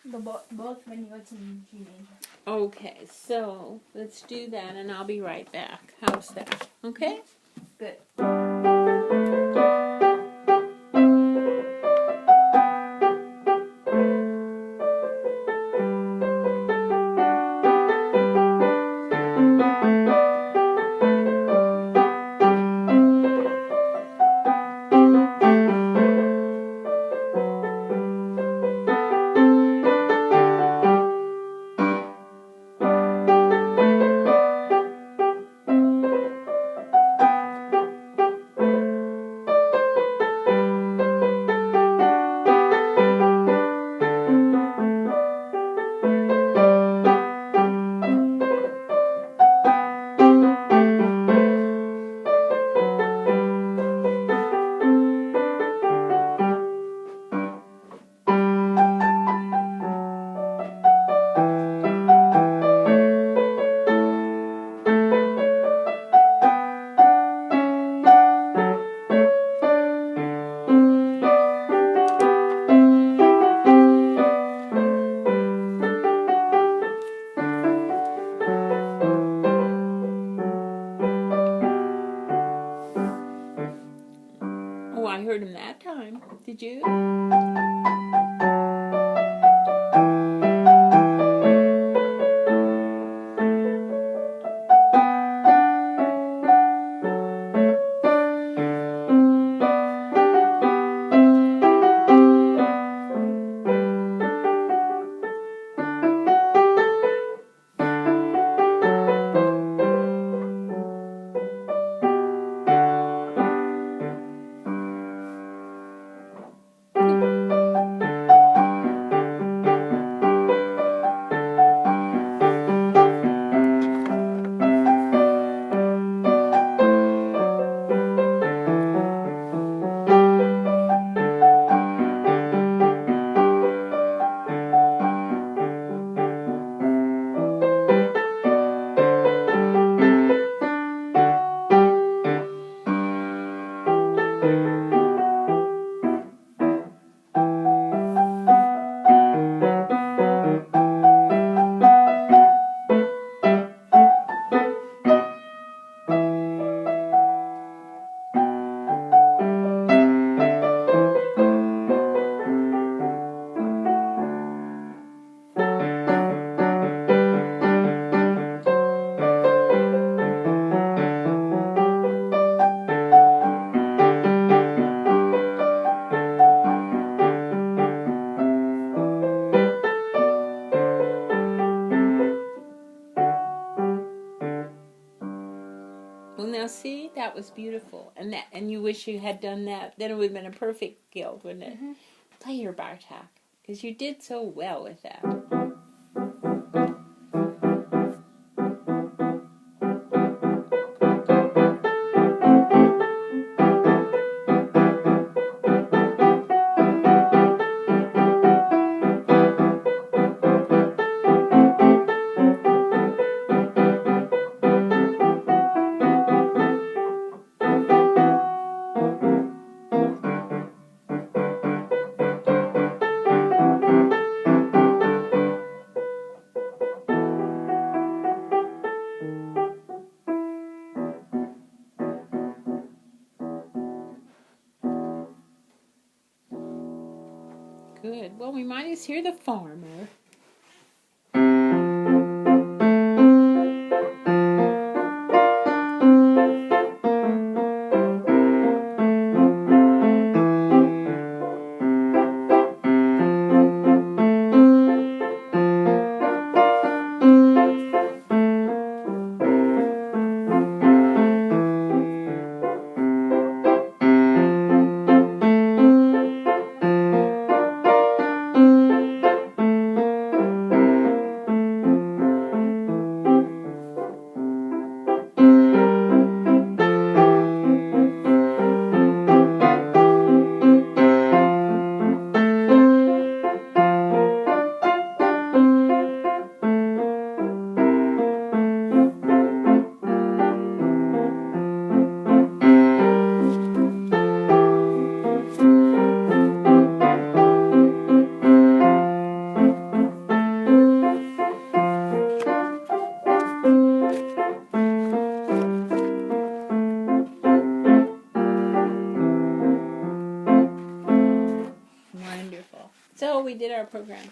Both when you go to teenager. Okay, so let's do that, and I'll be right back. How's that? Okay? Good. Oh, I heard him that time. Did you? Well, now see, that was beautiful, and you wish you had done that. Then it would have been a perfect guild, wouldn't it? Mm-hmm. Play your Bartok, because you did so well with that. Good. Well, we might as hear the farmer. did our program.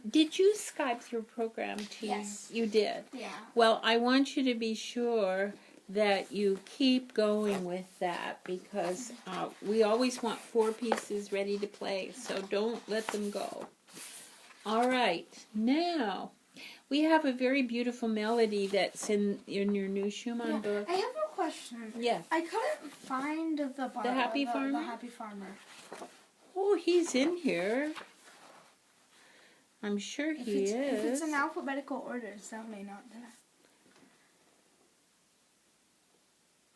Did you Skype your program to you? Yes. You did? Yeah. Well, I want you to be sure that you keep going with that because we always want 4 pieces ready to play, so don't let them go. All right, now we have a very beautiful melody that's in your new Schumann book. I have a question. Yes. I couldn't find the Happy Farmer? The Happy Farmer. Oh, he's in here. I'm sure he is. If it's in alphabetical order, it's definitely not that.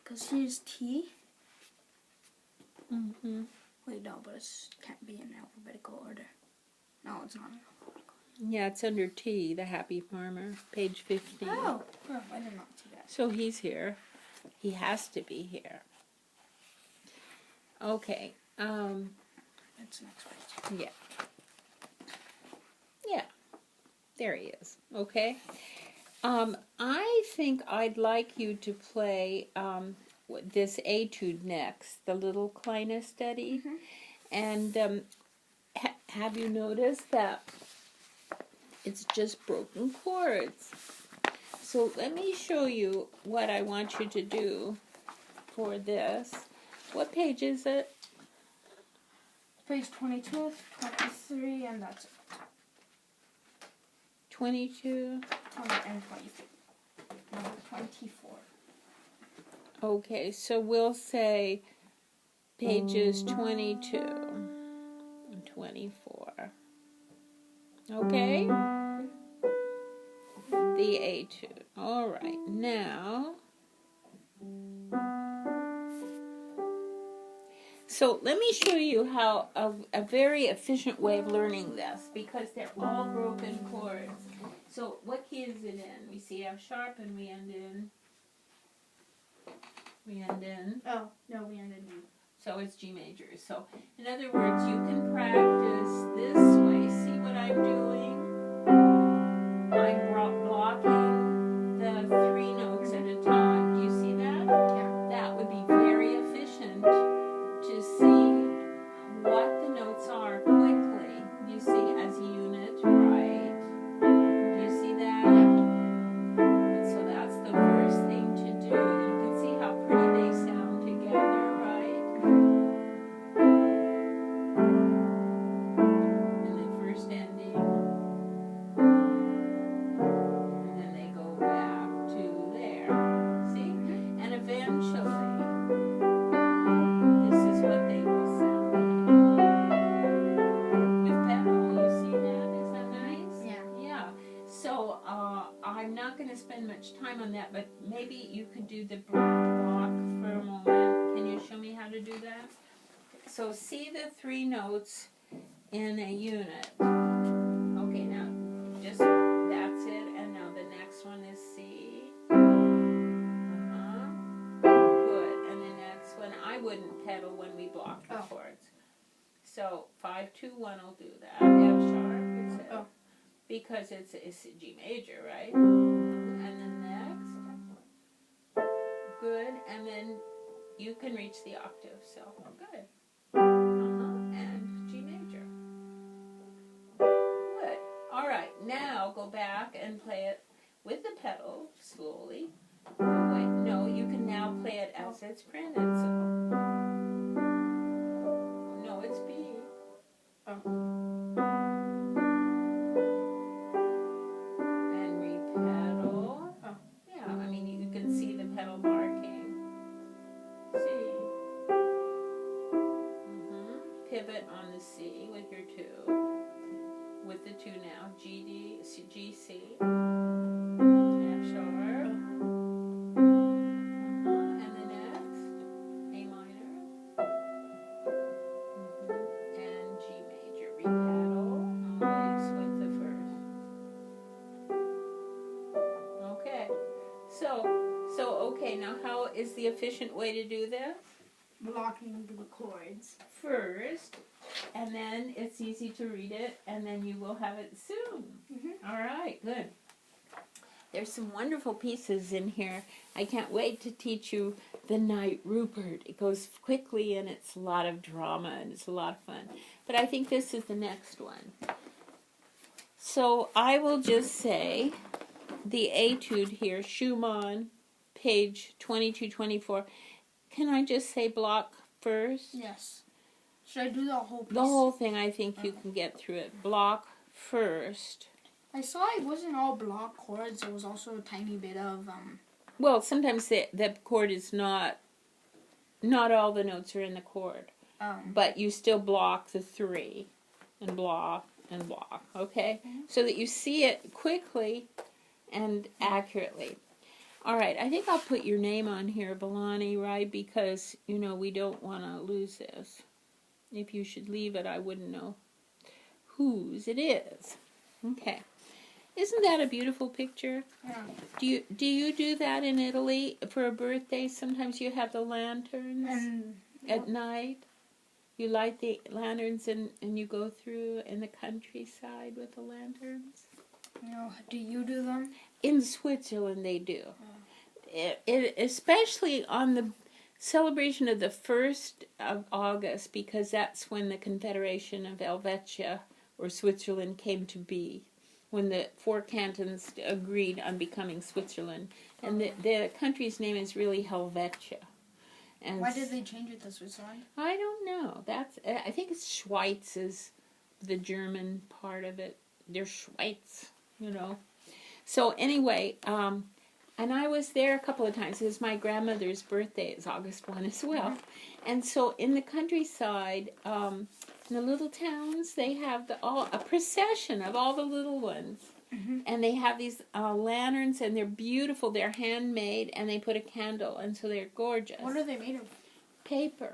Because here's T. Mm-hmm. Wait, no, but it can't be in alphabetical order. No, it's not in alphabetical Yeah, it's under T, the Happy Farmer, page 15. Oh, I did not see that. So he's here. He has to be here. Okay. It's next page. Yeah. Yeah. There he is. Okay. I think I'd like you to play this etude next, the little Kleine study. And have you noticed that it's just broken chords? So let me show you what I want you to do for this. What page is it? Page 22, 23, and that's it. 22. 20 and 24. No, 24. Okay, so we'll say pages 22 and 24. Okay? The etude. All right, now. So let me show you how a very efficient way of learning this, because they're all broken chords. So what key is it in? We see F sharp and we end in. Oh, no, we ended in. So it's G major. So in other words, you can practice this way. See what I'm doing? I'm blocking the 3 notes at a time. Do you see that? Yeah. That would be very efficient to see what the notes are quickly. You see as a unit, right? Do you see that? And so that's the first thing to do. You can see how pretty they sound together, right? And the first ending. And then they go back to there. See? And eventually, this is what they will sound like. With pedal, you see that? Is that nice? Yeah. Yeah. So I'm not going to spend much time on that, but maybe you could do the block for a moment. Can you show me how to do that? So see the 3 notes in a unit. Okay, now just that's it, and now the next one is C. Good, and the next one I wouldn't pedal when we block the chords. So 5, 2, 1 will do that. F sharp, it says, because it's G major, right? And then next, good, and then you can reach the octave. So good. And G major. Good. All right, now go back and play it with the pedal slowly. Wait, no, you can now play it as it's printed. So. No, it's B. And re-pedal. Yeah, I mean, you can see the pedal marking. C. Pivot on the C with your 2. With the 2 now. G, D, C, G, C. F sharp. And the next, A minor. And G major. Re-pedal. Always with the first. Okay. So okay, now how is the efficient way to do this? Blocking the chords. First, and then it's easy to read it, and then you will have it soon. All right, good. There's some wonderful pieces in here. I can't wait to teach you the Knight Rupert. It goes quickly, and it's a lot of drama, and it's a lot of fun. But I think this is the next one. So I will just say the etude here, Schumann, page 2224. Can I just say block first? Yes. Should I do the whole piece? The whole thing, I think you can get through it. Block first. I saw it wasn't all block chords. There was also a tiny bit of Well, sometimes the chord is not all the notes are in the chord. But you still block the three. And block, okay? So that you see it quickly and accurately. All right, I think I'll put your name on here, Belani, right? Because, we don't want to lose this. If you should leave it, I wouldn't know whose it is. Okay. Isn't that a beautiful picture? Yeah. Do you do that in Italy for a birthday? Sometimes you have the lanterns at night. You light the lanterns and you go through in the countryside with the lanterns. Do you do them? In Switzerland, they do. Especially on the celebration of the 1st of August, because that's when the Confederation of Helvetia, or Switzerland, came to be. When the 4 cantons agreed on becoming Switzerland. And the country's name is really Helvetia. And why did they change it to Switzerland? I don't know. I think it's Schweiz is the German part of it. They're Schweiz, So anyway, and I was there a couple of times. It was my grandmother's birthday. It's August 1 as well. Mm-hmm. And so in the countryside, in the little towns, they have a procession of all the little ones. Mm-hmm. And they have these lanterns, and they're beautiful. They're handmade, and they put a candle, and so they're gorgeous. What are they made of? Paper.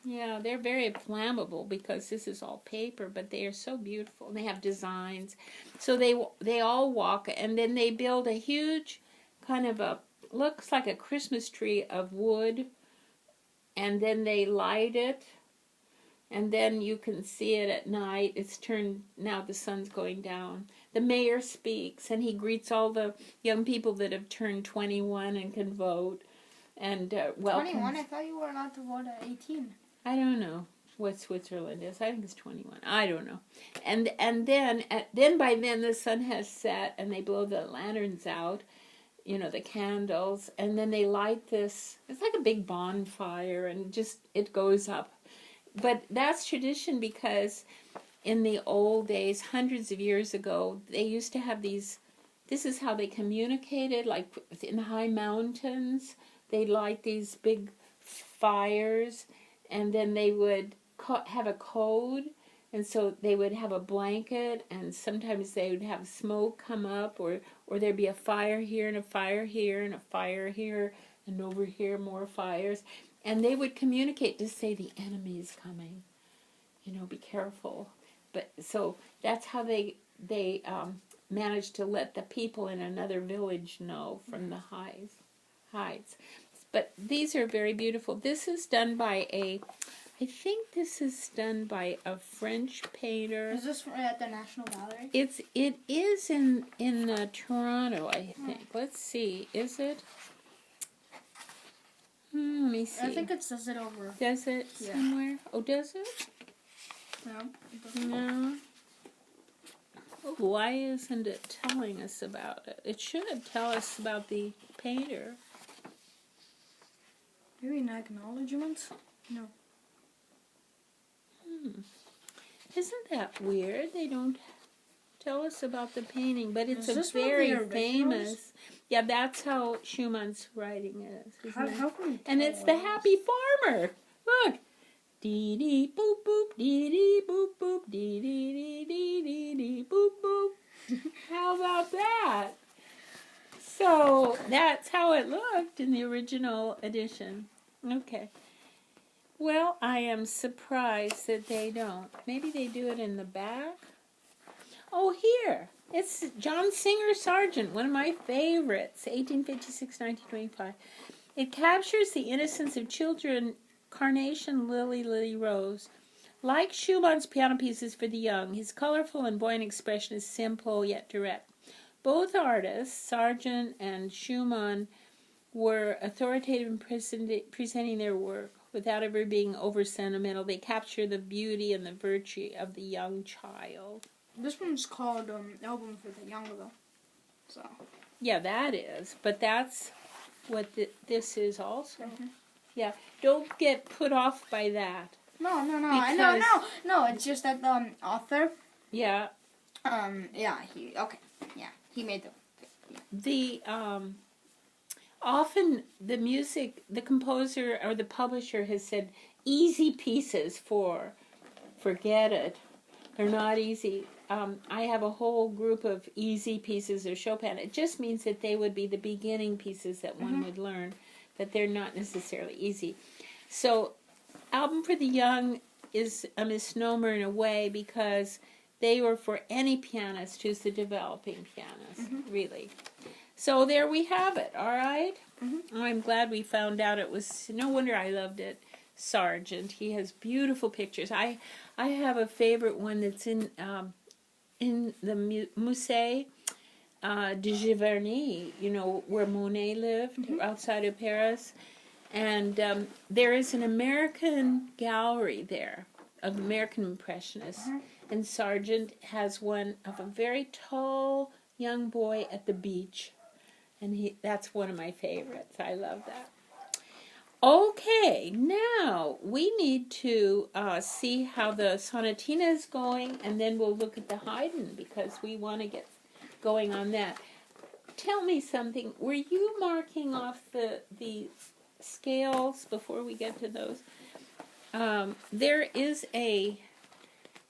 Yeah, they're very flammable because this is all paper, but they are so beautiful. And they have designs. So they all walk, and then they build a huge kind of looks like a Christmas tree of wood, and then they light it. And then you can see it at night. It's turned, now the sun's going down. The mayor speaks, and he greets all the young people that have turned 21 and can vote. And welcomes. 21? I thought you were allowed to vote at 18. I don't know what Switzerland is. I think it's 21. I don't know. And then by then the sun has set, and they blow the lanterns out, the candles, and then they light this. It's like a big bonfire, and it goes up. But that's tradition because in the old days, hundreds of years ago, they used to have these, this is how they communicated, like in high mountains, they'd light these big fires, and then they would have a code, and so they would have a blanket, and sometimes they would have smoke come up, or there'd be a fire here, and a fire here, and a fire here, and over here more fires. And they would communicate to say the enemy is coming. Be careful. But so that's how they managed to let the people in another village know from the heights. But these are very beautiful. This is done by I think this is done by a French painter. Is this at the National Gallery? It is in Toronto, I think. Let's see. Is it? Let me see. I think it says it over. Does it somewhere? Oh, does it? No. No. Why isn't it telling us about it? It should tell us about the painter. Maybe an acknowledgement? No. Isn't that weird? They don't tell us about the painting, but it's Is a very famous. Yeah, that's how Schumann's writing is. How can we and it's the Happy Farmer. Look. Dee dee boop boop, dee dee boop boop, dee dee dee dee dee dee boop boop. How about that? So that's how it looked in the original edition. Okay. Well, I am surprised that they don't. Maybe they do it in the back. Oh, here. It's John Singer Sargent, one of my favorites, 1856-1925. It captures the innocence of children, carnation, lily, lily, rose. Like Schumann's piano pieces for the young, his colorful and buoyant expression is simple yet direct. Both artists, Sargent and Schumann, were authoritative in presenting their work without ever being over sentimental. They capture the beauty and the virtue of the young child. This one's called Album for the Young though. So. Yeah, that is. But that's what this is also. Mm-hmm. Yeah. Don't get put off by that. No. I know. No. It's just that the author. Yeah. Yeah. He made the. Yeah. The often the music, the composer or the publisher has said easy pieces for forget it. They're not easy. I have a whole group of easy pieces of Chopin. It just means that they would be the beginning pieces that one would learn, but they're not necessarily easy. So, Album for the Young is a misnomer in a way because they were for any pianist who's the developing pianist, really. So there we have it, all right? I'm glad we found out it was, no wonder I loved it, Sargent. He has beautiful pictures. I have a favorite one that's in the Musée de Giverny, where Monet lived, outside of Paris. And there is an American gallery there of American Impressionists. And Sargent has one of a very tall young boy at the beach. And that's one of my favorites. I love that. Okay, now we need to see how the Sonatina is going, and then we'll look at the Haydn because we want to get going on that. Tell me something. Were you marking off the scales before we get to those? There is a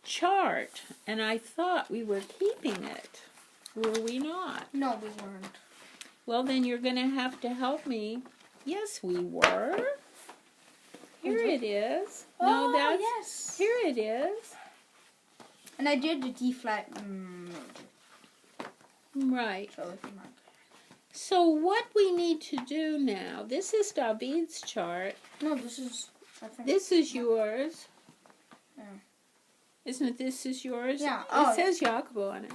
chart, and I thought we were keeping it. Were we not? No, we weren't. Well, then you're going to have to help me. Yes, we were. Here it is. Oh, No, that's yes. Here it is. And I did the D flat. Right. So if you mark. So what we need to do now? This is David's chart. No, this is. I think. This is yours. Yeah. Isn't it? This is yours. Yeah. It says Jacopo on it.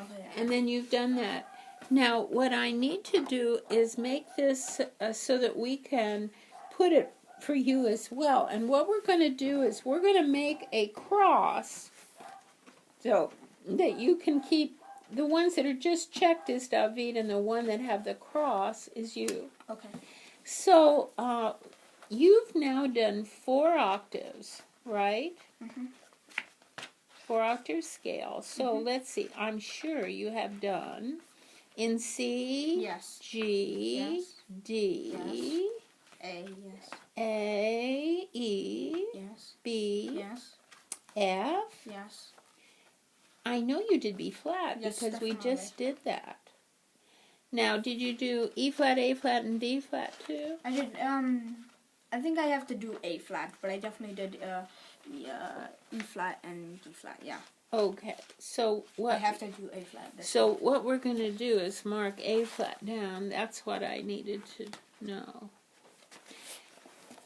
Okay. Yeah. And then you've done that. Now, what I need to do is make this so that we can put it for you as well. And what we're going to do is we're going to make a cross so that you can keep the ones that are just checked as David, and the one that have the cross is you. Okay. So, you've now done 4 octaves, right? 4 octave scale. So, let's see. I'm sure you have done in C, Yes. G, Yes. D, Yes. A. Yes. A, E, Yes. B, Yes. F. Yes. I know you did B flat Yes, because we definitely. just did that. Now, did you do E flat, A flat, and D flat too? I did. I think I have to do A flat, but I definitely did E flat and D flat. Yeah. Okay, so what? I have to do A flat. So what we're going to do is mark A flat down. That's what I needed to know.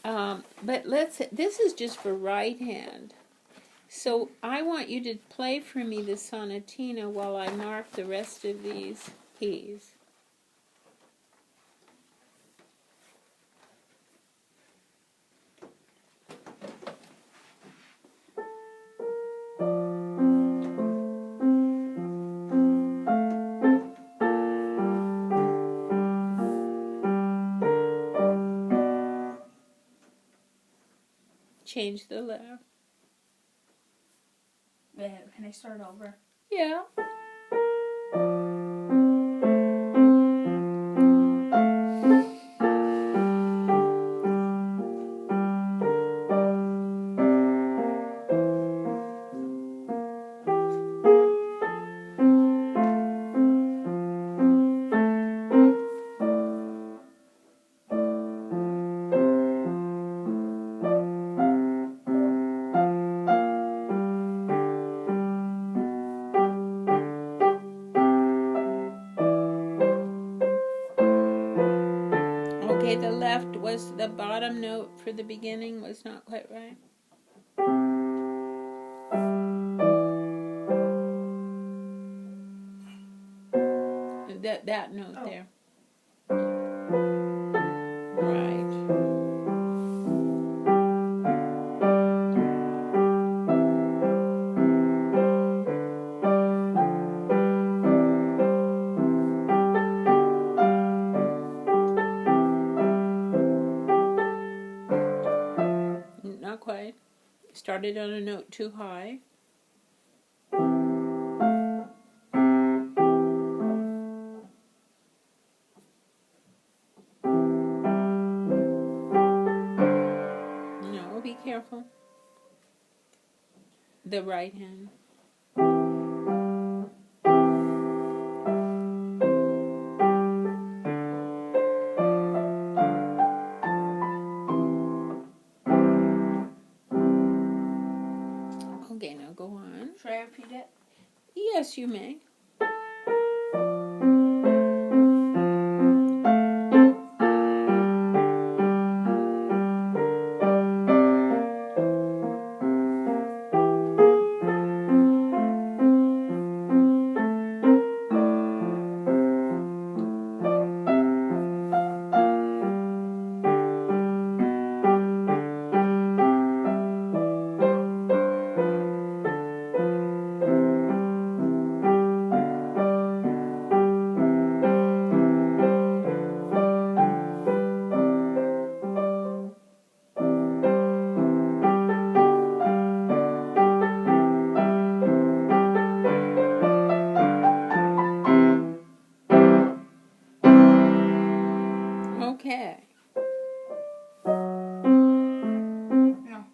But this is just for right hand. So I want you to play for me the Sonatina while I mark the rest of these keys. Change the left. Yeah. Can I start over? Yeah. Okay, the left was the bottom note for the beginning was not quite right. That note there. Right. started on a note too high. No, be careful. The right hand. Okay, now go on. Should I repeat it? Yes, you may. Okay. No.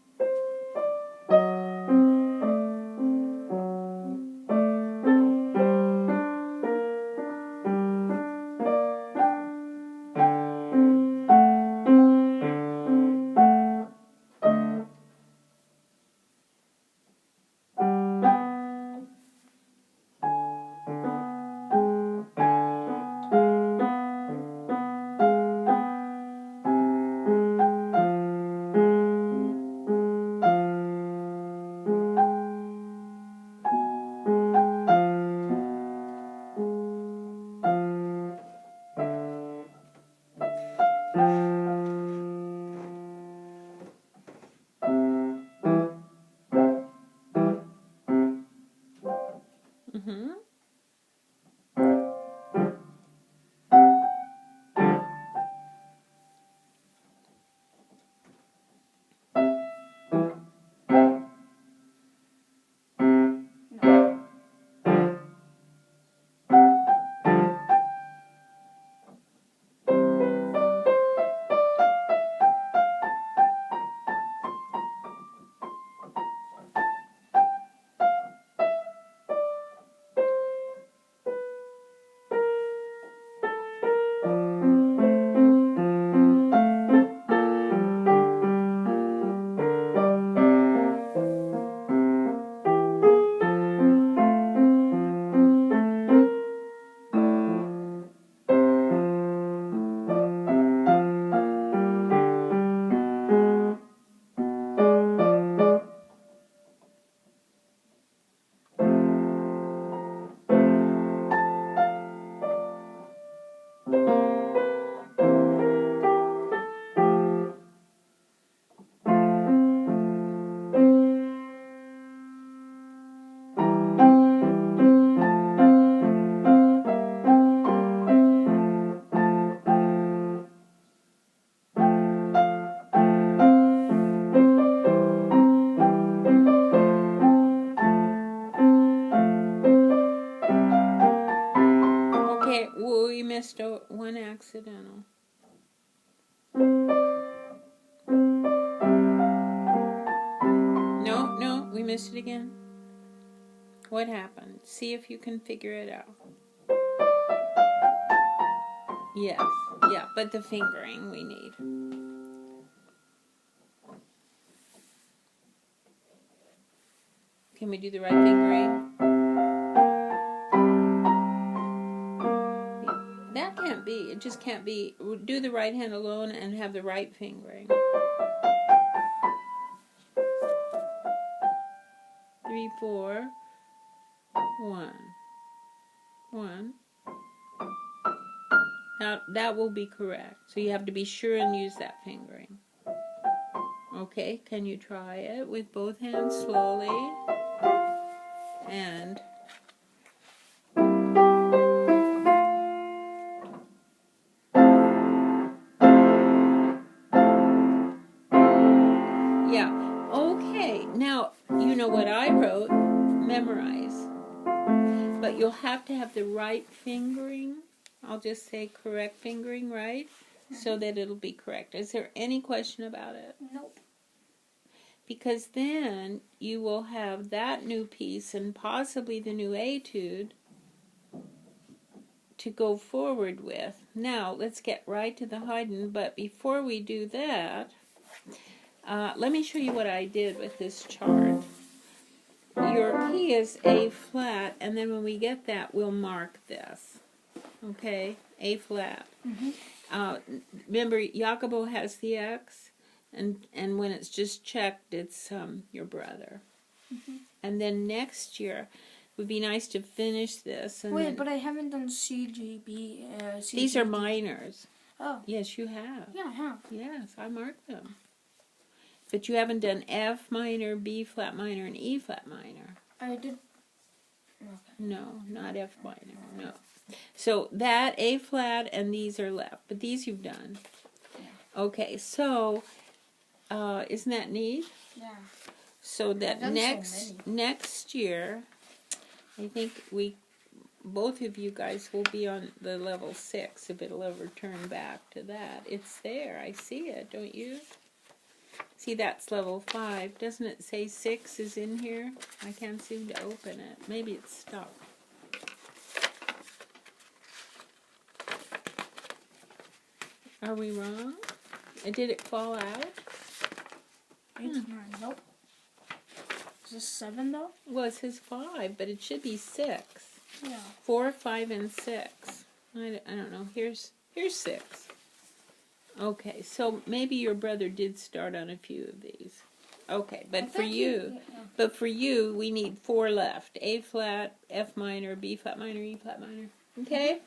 Mm-hmm. No. Okay, well, we missed one accidental. No, we missed it again. What happened? See if you can figure it out. Yes, yeah, but the fingering we need. Can we do the right fingering? That can't be. It just can't be. Do the right hand alone and have the right fingering. 3, 4, 1, 1. Now that will be correct. So you have to be sure and use that fingering. Okay, can you try it with both hands slowly? And yeah, okay. Now you'll have to have the right fingering. I'll just say correct fingering, right? So that it'll be correct. Is there any question about it? Nope. Because then you will have that new piece and possibly the new etude to go forward with. Now, let's get right to the Haydn, but before we do that, let me show you what I did with this chart. Your key is A flat, and then when we get that, we'll mark this. Okay? A flat. Remember, Jacopo has the X, and when it's just checked, it's your brother. And then next year, it would be nice to finish this. And wait, but I haven't done C, G, B, C, these G, are D. minors. Oh. Yes, you have. Yeah, I have. Yes, I marked them. But you haven't done F minor, B flat minor, and E flat minor. I did. Okay. No, not F minor. No. So that A flat and these are left, but these you've done. Yeah. Okay, so isn't that neat? Yeah. So that I've done next year, I think both of you guys will be on the level 6 if it'll ever turn back to that. It's there. I see it, don't you? See, that's level 5. Doesn't it say 6 is in here? I can't seem to open it. Maybe it's stuck. Are we wrong? Did it fall out? 8, 9. Nope. Is this 7 though? Well, it says 5, but it should be 6. Yeah. 4, 5, and 6. I don't know. Here's 6. Okay, so maybe your brother did start on a few of these. Okay, but for you, we need 4 left. A flat, F minor, B flat minor, E flat minor. Okay?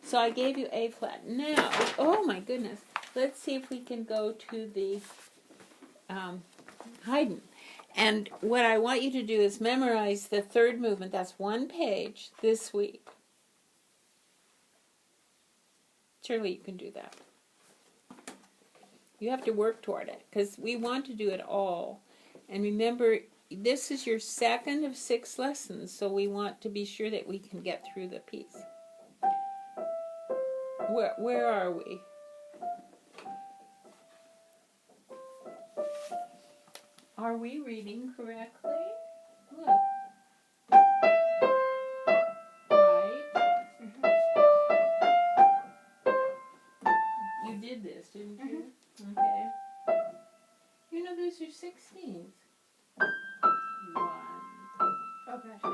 So I gave you A flat. Now, oh my goodness, let's see if we can go to the Haydn. And what I want you to do is memorize the third movement. That's 1 page this week. Surely you can do that. You have to work toward it because we want to do it all. And remember, this is your second of 6 lessons, so we want to be sure that we can get through the piece. Where are we? Are we reading correctly? Look. Right? You did this, didn't you? Okay. You know, those are 16s. 1, Okay. 2,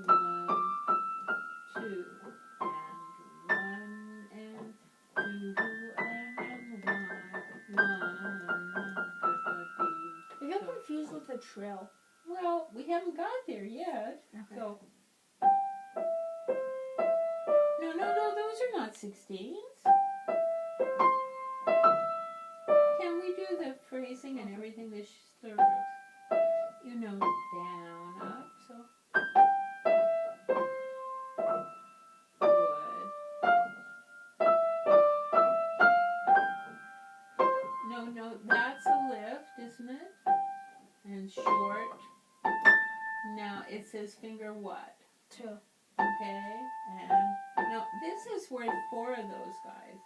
1, 2, and 1, and 2, and 1. I get confused with the trill. Well, we haven't got there yet. Okay. So. No, those are not 16s. Can we do the phrasing and everything this sort of, you know, down, up, so. Good. No, that's a lift, isn't it? And short. Now it says finger what? 2. Okay, and no, this is worth 4 of those guys.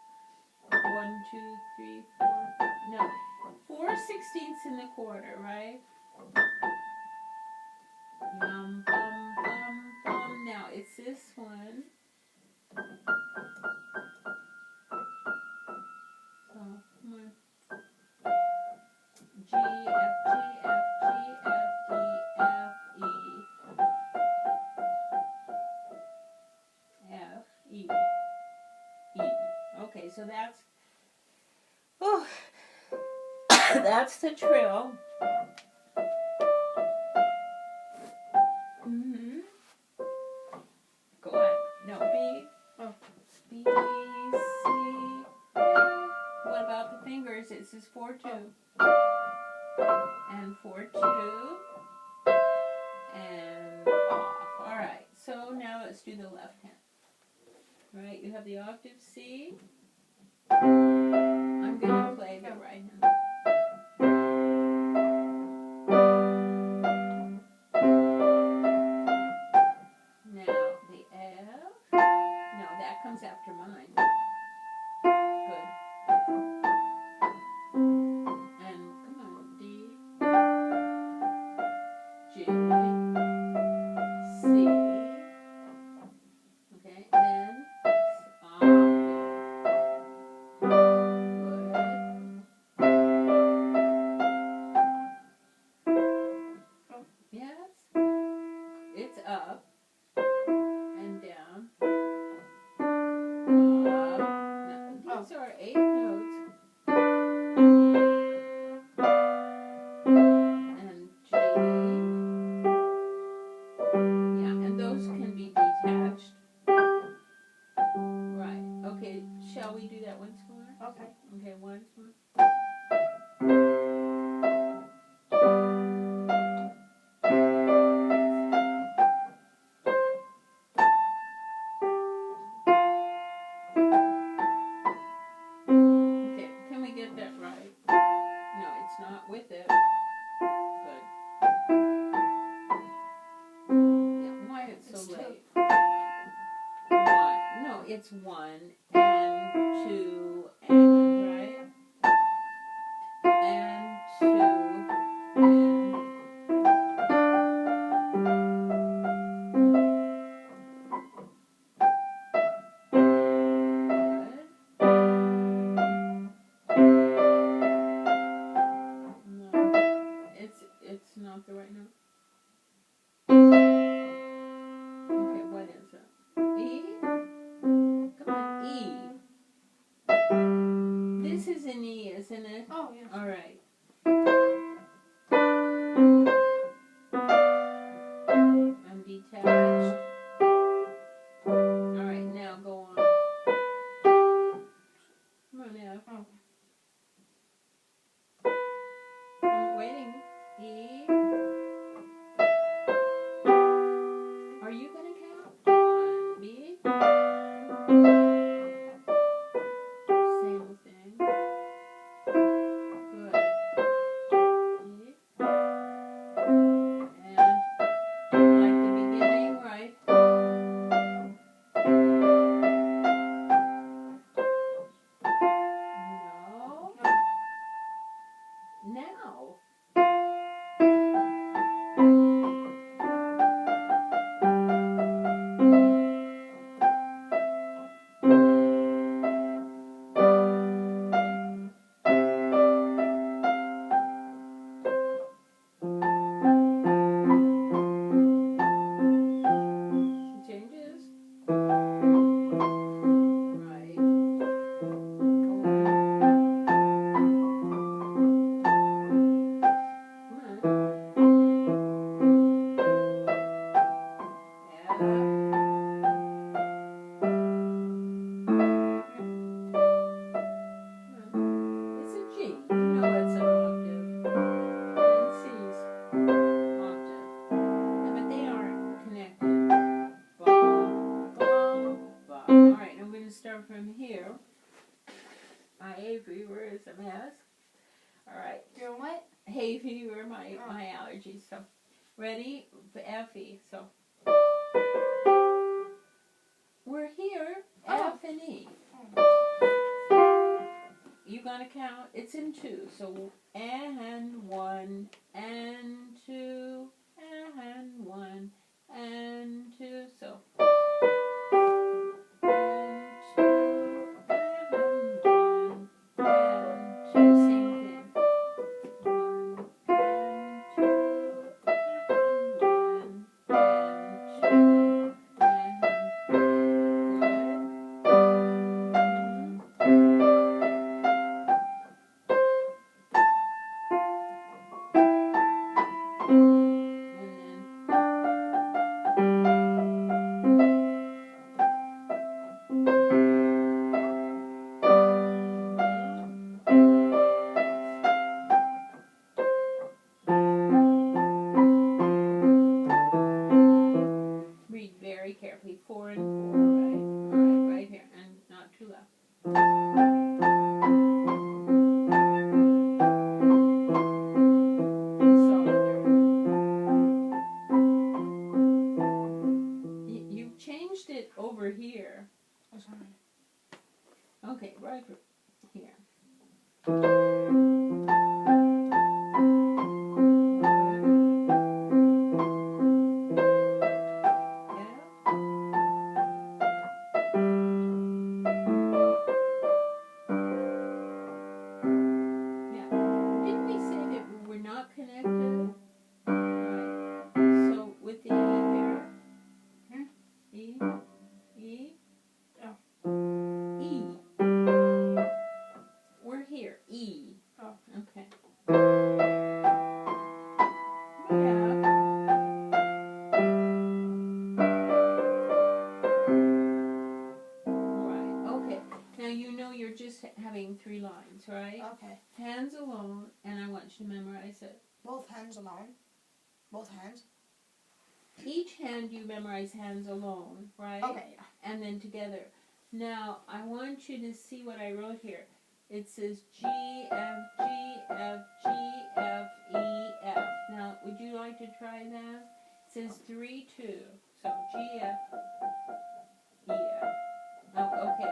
1, 2, 3, 4. No, 4 16ths in the quarter, right? Yum, bum, bum, bum. Now it's this one. So come on. G, F, G, F, G, F, E, F, E. F, E, E. Okay, so that's, that's the trill. Mm-hmm. Go on. No, B. Oh. B, C. What about the fingers? It says 4-2. And 4-2. And off. Alright, so now let's do the left hand. Right, you have the octave C. I'm going to play the right hand. Okay. Okay, once more. Okay, can we get that right? No, it's not with it. Good. Yeah, why it's so late? One. No, it's 1 and 2 and, right? And 2 and good. No, it's not the right note. Okay, what is it? E? Come on, E. This is an E, isn't it? Oh, yes. All right. I'm detached. All right, now go on. Come on now. Oh. I'm waiting. E. Are you gonna count? 1, B. Same thing. Good. E. And like the beginning, right? No. Now. Changes. Right. Come on. Yeah. It's a G. You know it's an octave. And C's octave. Yeah, but they aren't connected. Bum, bum, bum. Alright, I'm going to start from here. My hay fever is a mess. Alright. You're what? Hay fever, my allergies. So, ready? F, E. So, we're here. F and E. You gonna count? It's in 2. So, and 1, and 2, and 1, and 2. So, and 2, and 1, and 2. Same thing. 1, and 2, and 1, and 2, and read very carefully. 4 and 4, right? Alright, right here. And not too loud. Softer. You've changed it over here. Oh, sorry. Okay, right here. Didn't we say that we're not connected? Right. So with the E here. E. E. Oh. E. We're here. E. Oh. Okay. Yeah. Right. Okay. Now you know you're just having 3 lines, right? Okay. Hands alone, and I want you to memorize it. Both hands alone. Both hands. Each hand you memorize hands alone, right? Okay. Yeah. And then together. Now, I want you to see what I wrote here. It says G, F, G, F, G, F, E, F. Now, would you like to try that? It says 3, 2. So, G, F, E, F. Oh, okay.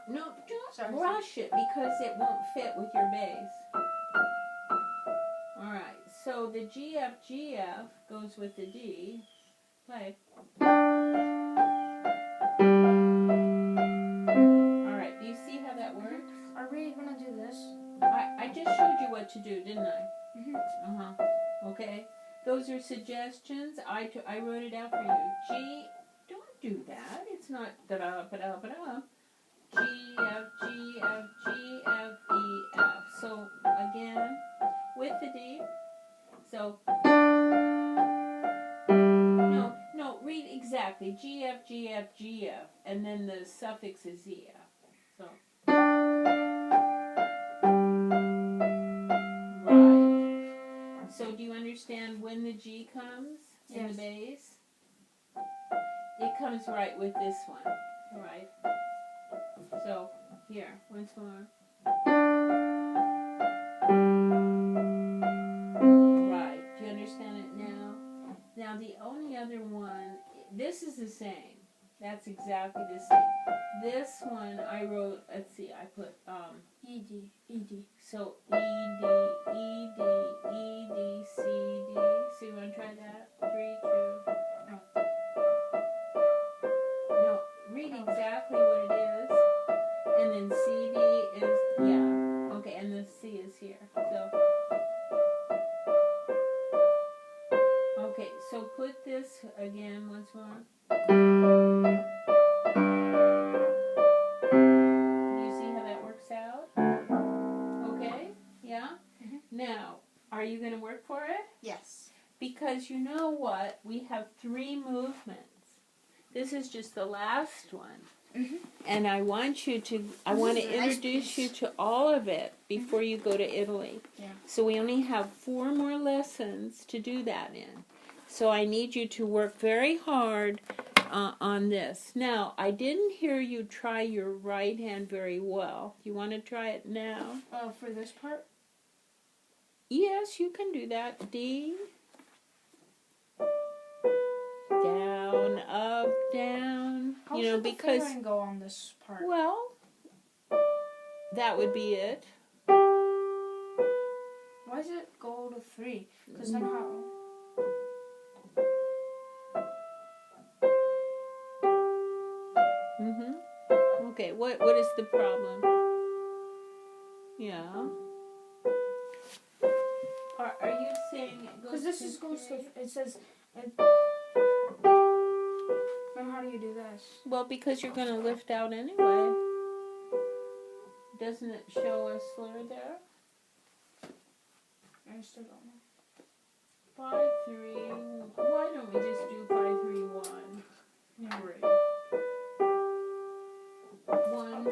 No, don't rush it because it won't fit with your bass. Alright, so the G, F, G, F goes with the D. Play. Alright, do you see how that works? Are we gonna do this? I just showed you what to do, didn't I? Mm-hmm. Okay. Those are suggestions. I wrote it out for you. G, don't do that. It's not da-da-ba-da-ba-da. G, F, G, F, G, F, E, F. So, again, with the D. So, no, read exactly. G, F, G, F, G, F. And then the suffix is E, F. So, right. So, do you understand when the G comes in the bass? It comes right with this one. Right. So, here, once more. Right. Do you understand it now? Now, the only other one, this is the same. That's exactly the same. This one I wrote, let's see, I put, E, D, E, D. so E, D, E, D, E, D, C, D. So you want to try that? 3, 2. No, read exactly what it is. And then C, D is, yeah. Okay, and the C is here. So, okay, so put this again once more. Do you see how that works out? Okay, yeah? Mm-hmm. Now, are you going to work for it? Yes. Because you know what? We have 3 movements. This is just the last one. Mm-hmm. And I want to introduce you to all of it before you go to Italy. Yeah. So we only have 4 more lessons to do that in. So I need you to work very hard on this. Now, I didn't hear you try your right hand very well. You want to try it now? For this part? Yes, you can do that. D. Down, up, down. How you know, should because the fingering go on this part? well, that would be it. Why does it go to 3? Because then how? Okay, what is the problem? Yeah. Are you saying it goes Because this to goes to, it says, then how do you do this? Well, because you're going to lift out anyway. Doesn't it show a slur there? I still don't know. 5, 3. Why don't we just do 5, 3, 1? Yeah. 3. 1.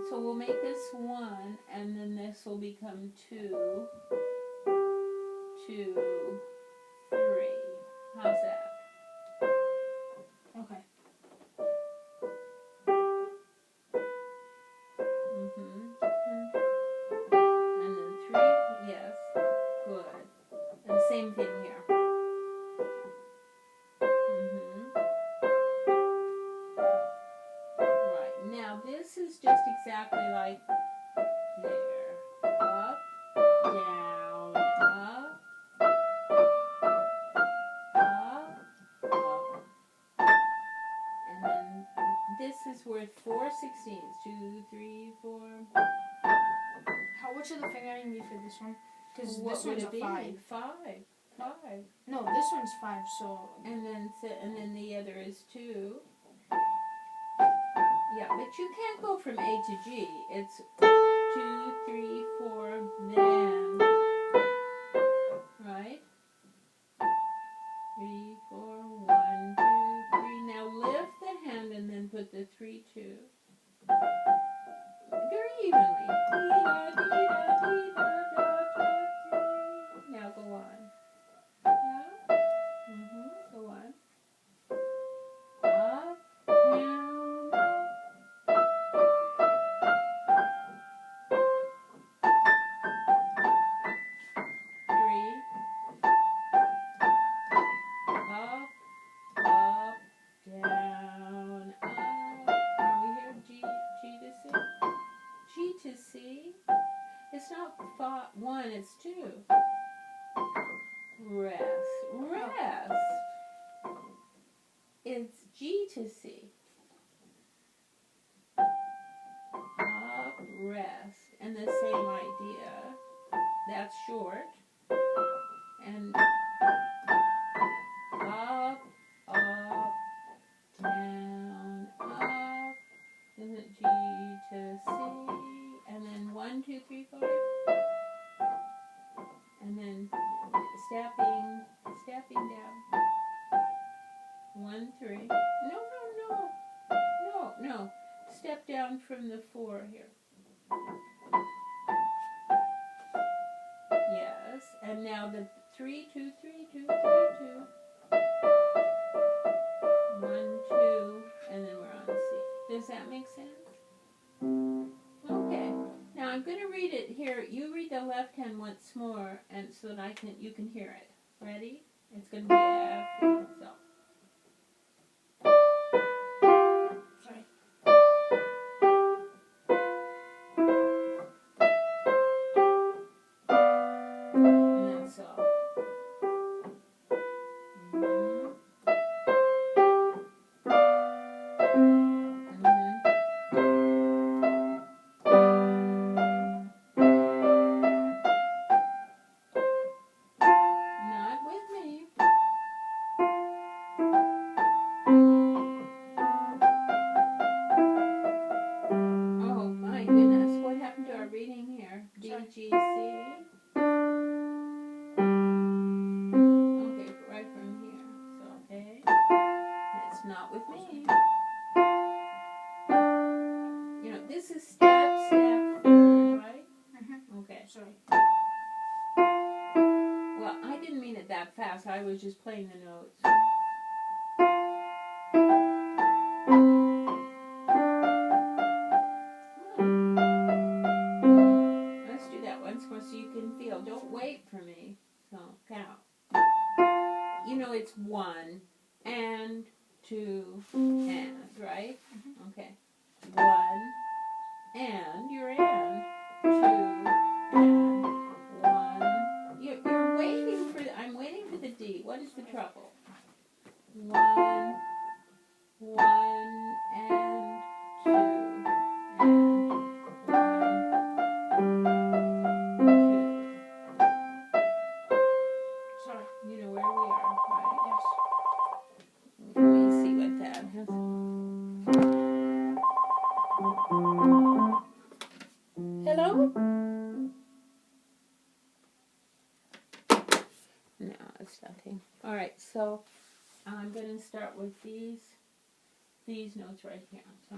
So we'll make this 1, and then this will become 2, 2, 3. How's that? Okay. And then 3. Yes. Good. And same thing here. Right. Now this is just exactly like there. Up, down, up, up, up. And then this is worth 4 16ths. 2, 3, 4. What should the fingering be for this one? Because What this would one's it a be? 5. 5. No, this one's 5, so... And then the other is 2. Yeah, but you can't go from A to G. It's 2, 3, 4, then, right? 3, 4, 1, 2, 3. Now lift the hand and then put the 3, 2. Very one, it's 2. Rest. Rest. It's G to C. Up, rest. And the same idea. That's short. And up, down, up. Isn't it G to C? And then 1, 2, 3, 4. And then stepping down. 1, 3. No. Step down from the 4 here. Yes. And now the 3, 2, 3, 2, 3, 2. 1, 2, and then we're on C. Does that make sense? Okay. Now I'm going to read it here. You read the left hand once more, and so that you can hear it. Ready? It's going to be F. So. Sorry. And then so. Not with me. Oh my goodness, what happened to our reading here? D, G, C. Okay, right from here. So A. It's not with me. You know, this is step, third, right? Okay. Sorry. Well, I didn't mean it that fast. I was just playing the notes. Let's do that once more so you can feel. Don't wait for me. So, count. You know it's 1 and 2 and, right? Okay. 1 and your and 2 and 1. You're waiting for. I'm waiting for the D. What is the trouble? 1 and 2 and 1, 2. Sorry. You know where we are, right? Yes. Let me see what that is. Hello? No, it's nothing. All right, so I'm going to start with these notes right here. So.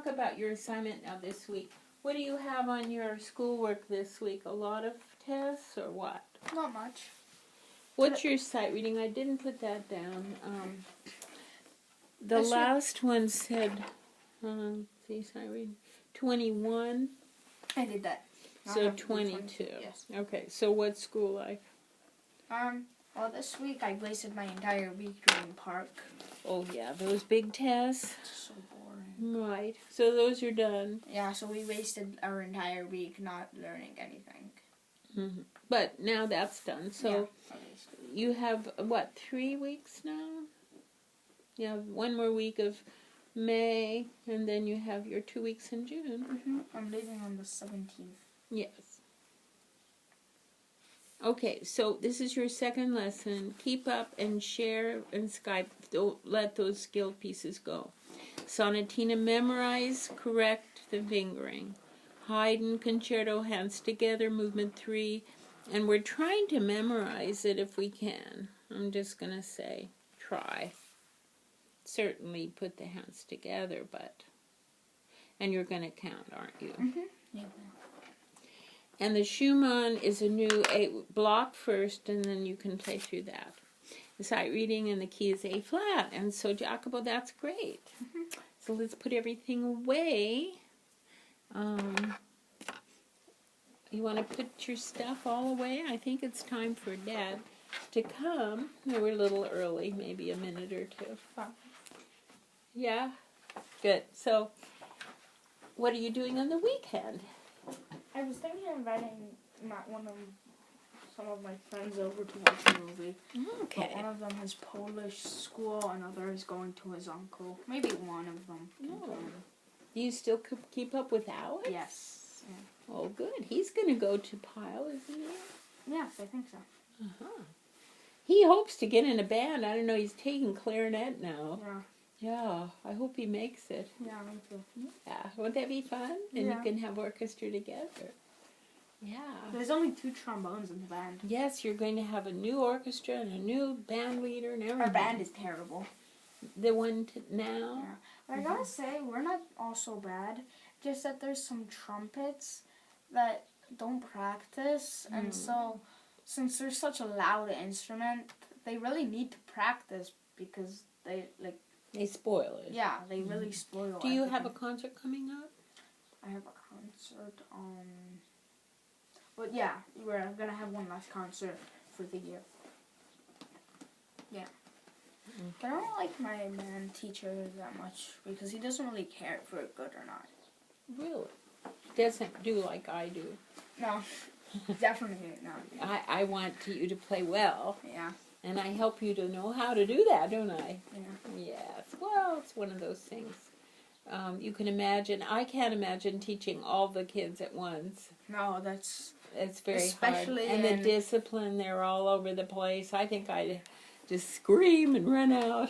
About your assignment now this week. What do you have on your schoolwork this week? A lot of tests or what? Not much. What's your sight reading? I didn't put that down. The last one said, see, sight reading, 21. I did that. So 22. Yes. Okay, so what's school like? Well, this week I wasted my entire week doing park. Oh, yeah, those big tests. So boring. Right. So those are done. Yeah, so we wasted our entire week not learning anything. Mm-hmm. But now that's done. So yeah, you have, what, 3 weeks now? You have 1 more week of May, and then you have your 2 weeks in June. Mm-hmm. I'm leaving on the 17th. Yes. Okay, so this is your second lesson. Keep up and share and Skype. Don't let those skill pieces go. Sonatina, memorize, correct the fingering. Haydn concerto, hands together, movement 3. And we're trying to memorize it if we can. I'm just going to say, try. Certainly put the hands together, but... And you're going to count, aren't you? Mm-hmm. Yeah. And the Schumann is a new 8 block first, and then you can play through that. The sight reading and the key is A flat. And so, Jacopo, that's great. Mm-hmm. So let's put everything away. You want to put your stuff all away? I think it's time for Dad to come. No, we're a little early, maybe a minute or two. Yeah? Good. So, what are you doing on the weekend? I was thinking of inviting some of my friends over to watch a movie. Okay. But one of them has Polish school, another is going to his uncle. Maybe one of them. Oh. Do you still keep up with Alex? Yes. Yeah. Oh, good. He's going to go to Pyle, isn't he? Yes, I think so. Uh-huh. He hopes to get in a band. I don't know, he's taking clarinet now. Yeah. Yeah, I hope he makes it. Yeah, me too. Yeah, won't that be fun? And Yeah. you can have orchestra together. Yeah. There's only 2 trombones in the band. Yes, you're going to have a new orchestra and a new band leader and everything. Our band is terrible. The one now? Yeah. But I gotta say, we're not all so bad. Just that there's some trumpets that don't practice. And so, since they're such a loud instrument, they really need to practice because They spoil it. yeah, they really spoil Do you everything. have a concert coming up? I have a concert on... Well, yeah, we're gonna have one last concert for the year. Yeah. But I don't like my band teacher that much because he doesn't really care if we're good or not. Really? Doesn't do like I do. No, definitely not. I want you to play well. Yeah. And I help you to know how to do that, don't I? Yeah. Yes. Well, it's one of those things. You can imagine, I can't imagine teaching all the kids at once. No, that's... It's very Especially hard. And the discipline, they're all over the place. I think I'd just scream and run out.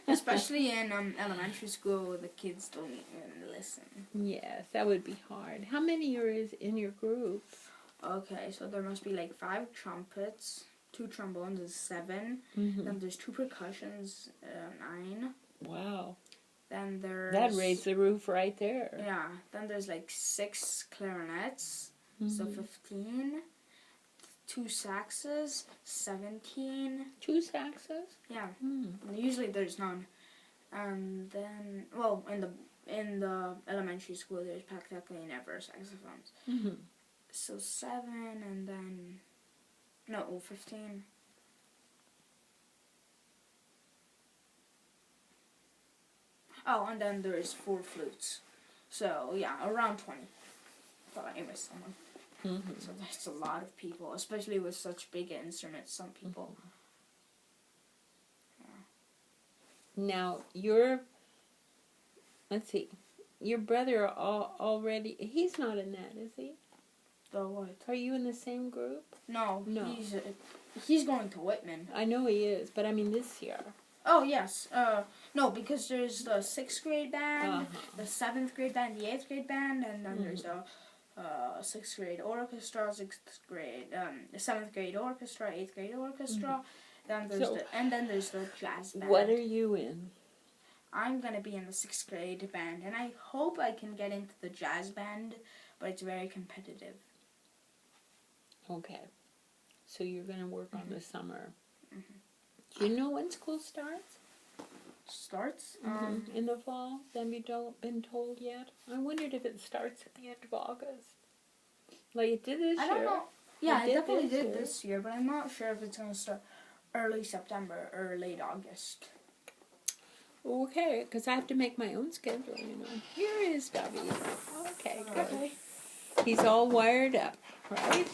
Especially in elementary school, the kids don't even listen. Yes, that would be hard. How many are in your group? Okay, so there must be like 5 trumpets, 2 trombones is 7. Mm-hmm. Then there's 2 percussions, 9. Wow. Then there's... That raised the roof right there. Yeah. Then there's like 6 clarinets, so 15. 2 saxes, 17. 2 saxes? Yeah. Mm. Usually there's none. And then, well, in the elementary school, there's practically never saxophones. Mm-hmm. So 7, and then 15. Oh, and then there's 4 flutes. So yeah, around 20. Thought I missed someone. Mm-hmm. So that's a lot of people, especially with such big instruments. Some people. Now, let's see, your brother already, he's not in that, is he? The what? Are you in the same group? No. No. He's going to Whitman. I know he is, but I mean this year. Oh, yes. No, because there's the 6th grade band, the 7th grade band, the 8th grade band, and then there's the 6th grade orchestra, 6th grade, 7th grade orchestra, 8th grade orchestra. Then there's the jazz band. What are you in? I'm gonna be in the 6th grade band, and I hope I can get into the jazz band, but it's very competitive. Okay, so you're gonna work on the summer. Do you know when school starts? Starts? In the fall? Have you been told yet? I wondered if it starts at the end of August. Like it did this year. I don't know. Yeah, it definitely this did year. this year, but I'm not sure if it's going to start early September or late August. Okay, because I have to make my own schedule, you know. Here is W. Okay, good. Okay. He's all wired up, right?